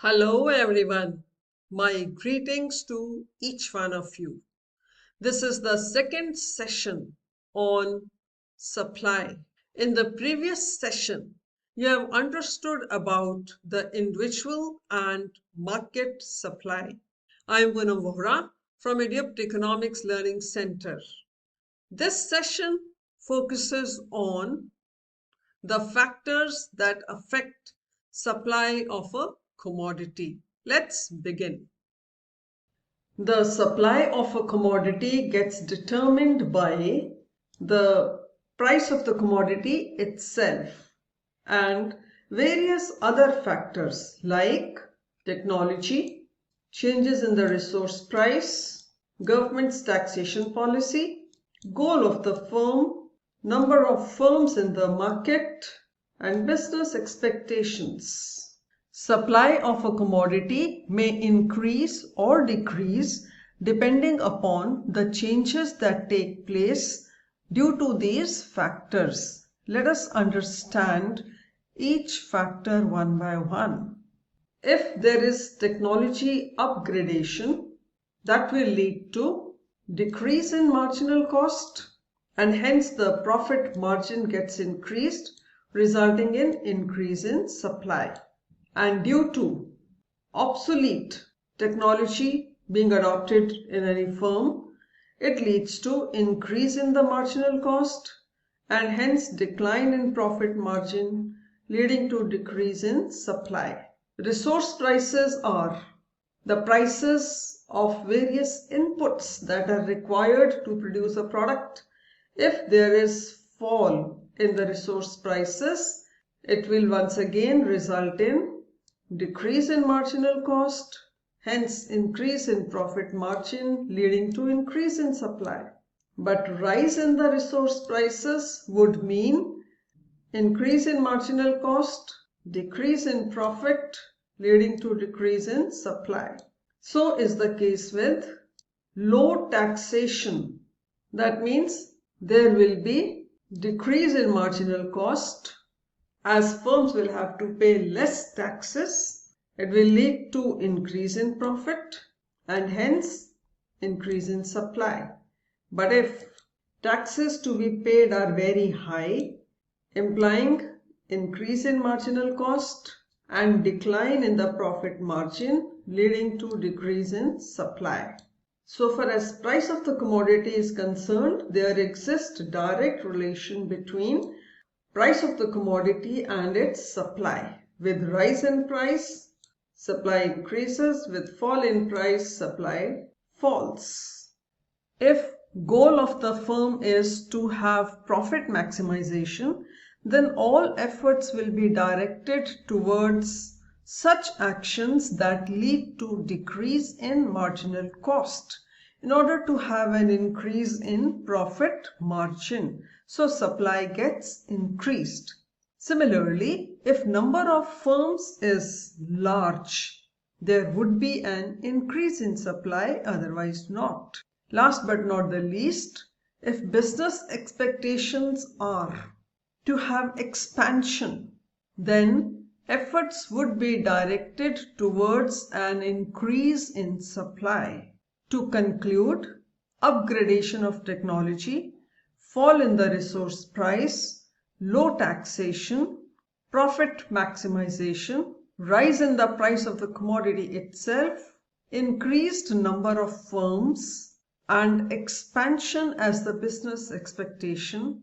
Hello everyone. My greetings to each one of you. This is the second session on supply. In the previous session, you have understood about the individual and market supply. I am Poonam Vohra from Economics Learning Center. This session focuses on the factors that affect supply of a commodity. Let's begin. The supply of a commodity gets determined by the price of the commodity itself and various other factors like technology, changes in the resource price, government's taxation policy, goal of the firm, number of firms in the market, and business expectations. Supply of a commodity may increase or decrease depending upon the changes that take place due to these factors. Let us understand each factor one by one. If there is technology upgradation, that will lead to decrease in marginal cost and hence the profit margin gets increased, resulting in increase in supply. And due to obsolete technology being adopted in any firm, it leads to increase in the marginal cost and hence decline in profit margin, leading to decrease in supply. Resource prices are the prices of various inputs that are required to produce a product. If there is fall in the resource prices, it will once again result in decrease in marginal cost, hence increase in profit margin leading to increase in supply. But rise in the resource prices would mean increase in marginal cost, decrease in profit leading to decrease in supply. So is the case with low taxation. That means there will be decrease in marginal cost as firms will have to pay less taxes. It will lead to increase in profit and hence increase in supply. But if taxes to be paid are very high, implying increase in marginal cost and decline in the profit margin leading to decrease in supply. So far as price of the commodity is concerned, there exists direct relation between price of the commodity and its supply. With rise in price, supply increases. With fall in price, supply falls. If goal of the firm is to have profit maximization, then all efforts will be directed towards such actions that lead to decrease in marginal cost in order to have an increase in profit margin. So supply gets increased. Similarly, if number of firms is large, there would be an increase in supply, otherwise not. Last but not the least, if business expectations are to have expansion, then efforts would be directed towards an increase in supply. To conclude, upgradation of technology, fall in the resource price, low taxation, profit maximization, rise in the price of the commodity itself, increased number of firms, and expansion as the business expectation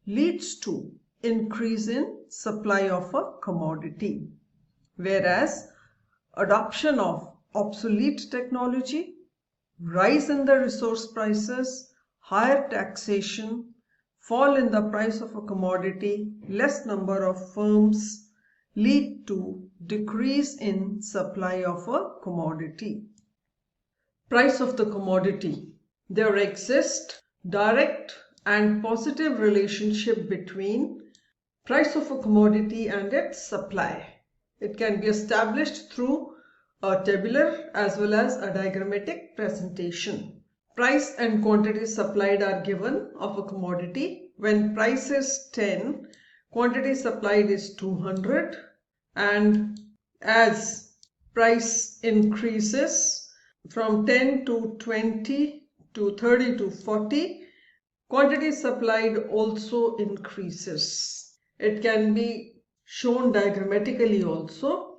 leads to increase in supply of a commodity. Whereas adoption of obsolete technology, rise in the resource prices, higher taxation, fall in the price of a commodity, less number of firms lead to decrease in supply of a commodity. Price of the commodity. There exists direct and positive relationship between price of a commodity and its supply. It can be established through a tabular as well as a diagrammatic presentation. Price and quantity supplied are given of a commodity. When price is 10, quantity supplied is 200, and as price increases from 10 to 20 to 30 to 40. Quantity supplied also increases. It can be shown diagrammatically also,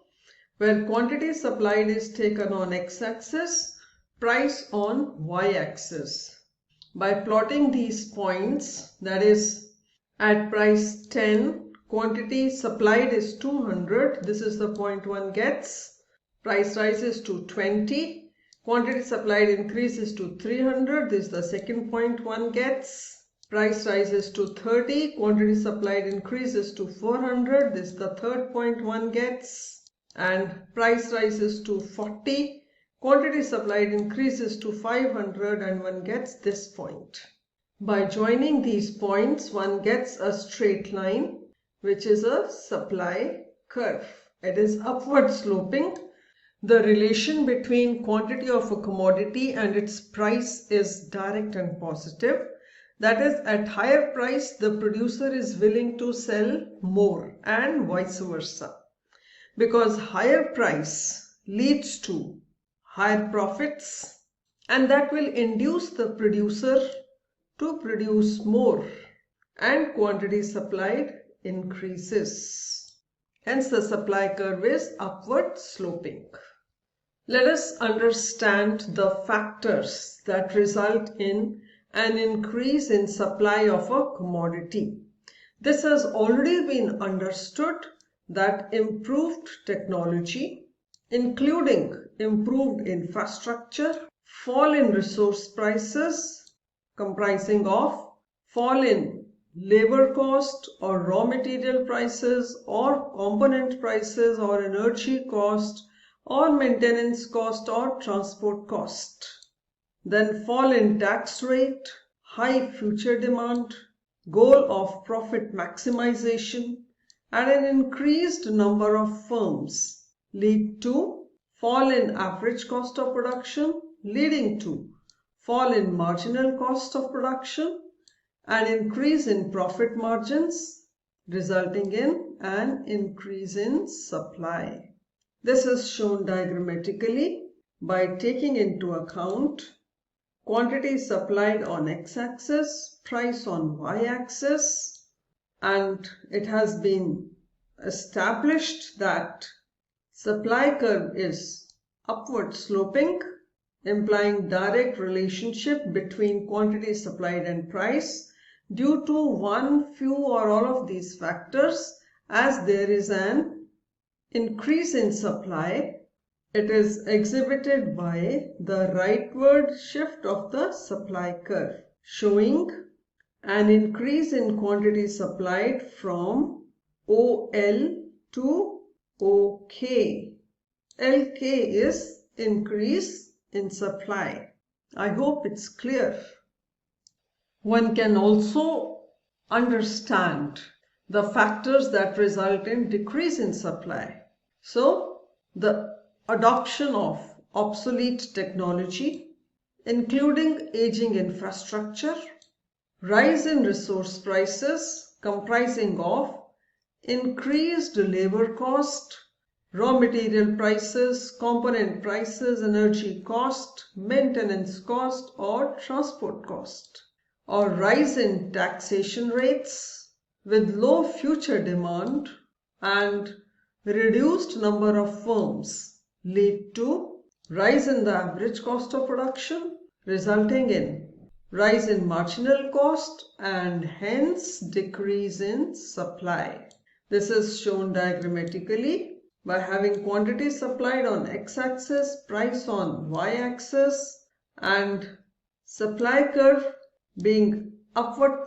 where quantity supplied is taken on x-axis, price on y-axis. By plotting these points, that is at price 10, quantity supplied is 200. This is the point one gets. Price rises to 20. Quantity supplied increases to 300. This is the second point one gets. Price rises to 30. Quantity supplied increases to 400. This is the third point one gets. And price rises to 40. Quantity supplied increases to 500 and one gets this point. By joining these points, one gets a straight line, which is a supply curve. It is upward sloping. The relation between quantity of a commodity and its price is direct and positive. That is, at higher price, the producer is willing to sell more and vice versa. Because higher price leads to higher profits, and that will induce the producer to produce more, and quantity supplied increases. Hence the supply curve is upward sloping. Let us understand the factors that result in an increase in supply of a commodity. This has already been understood that improved technology, including improved infrastructure, fall in resource prices comprising of fall in labor cost or raw material prices or component prices or energy cost or maintenance cost or transport cost. Then fall in tax rate, high future demand, goal of profit maximization, and an increased number of firms lead to fall in average cost of production, leading to fall in marginal cost of production, an increase in profit margins, resulting in an increase in supply. This is shown diagrammatically by taking into account quantity supplied on x-axis, price on y-axis, and it has been established that supply curve is upward sloping, implying direct relationship between quantity supplied and price due to one, few or all of these factors. As there is an increase in supply, it is exhibited by the rightward shift of the supply curve, showing an increase in quantity supplied from OL to OK. LK is increase in supply. I hope it's clear. One can also understand the factors that result in decrease in supply. So, the adoption of obsolete technology, including aging infrastructure, rise in resource prices comprising of increased labor cost, raw material prices, component prices, energy cost, maintenance cost or transport cost, or rise in taxation rates with low future demand and reduced number of firms lead to rise in the average cost of production, resulting in rise in marginal cost and hence decrease in supply. This is shown diagrammatically by having quantity supplied on x-axis, price on y-axis, and supply curve being upward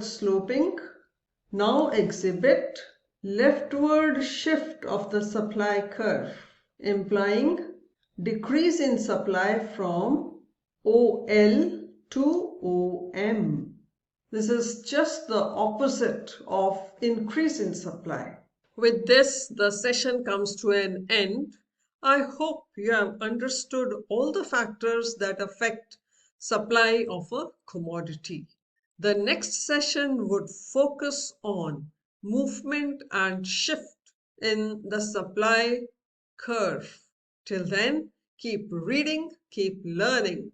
sloping now exhibit leftward shift of the supply curve, implying decrease in supply from OL to OM. This is just the opposite of increase in supply. With this, the session comes to an end. I hope you have understood all the factors that affect supply of a commodity. The next session would focus on movement and shift in the supply curve. Till then, keep reading, keep learning.